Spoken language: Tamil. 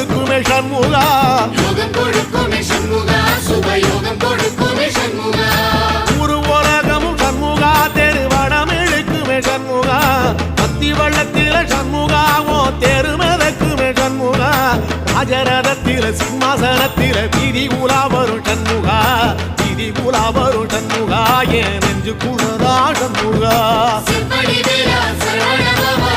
கொடுக்குமே சண்முகா யோகம் கொடுக்குமே சண்முகா சுபயோகம் கொடுக்குமே சண்முகா ஊரு உலகமும் சண்முகா தெருவடம் இழுக்குமே சண்முகா பத்தி வள்ளத்தில சண்முகாவோ தெரு மிதக்குமே சண்முகா ராஜரதத்தில சிம்மாசனத்தில வீதி உலா வரும் சண்முகா வீதி உலா வரும் சண்முகா என் நெஞ்சு குளரா சண்முகா செப்படி வீரா சரவண பவா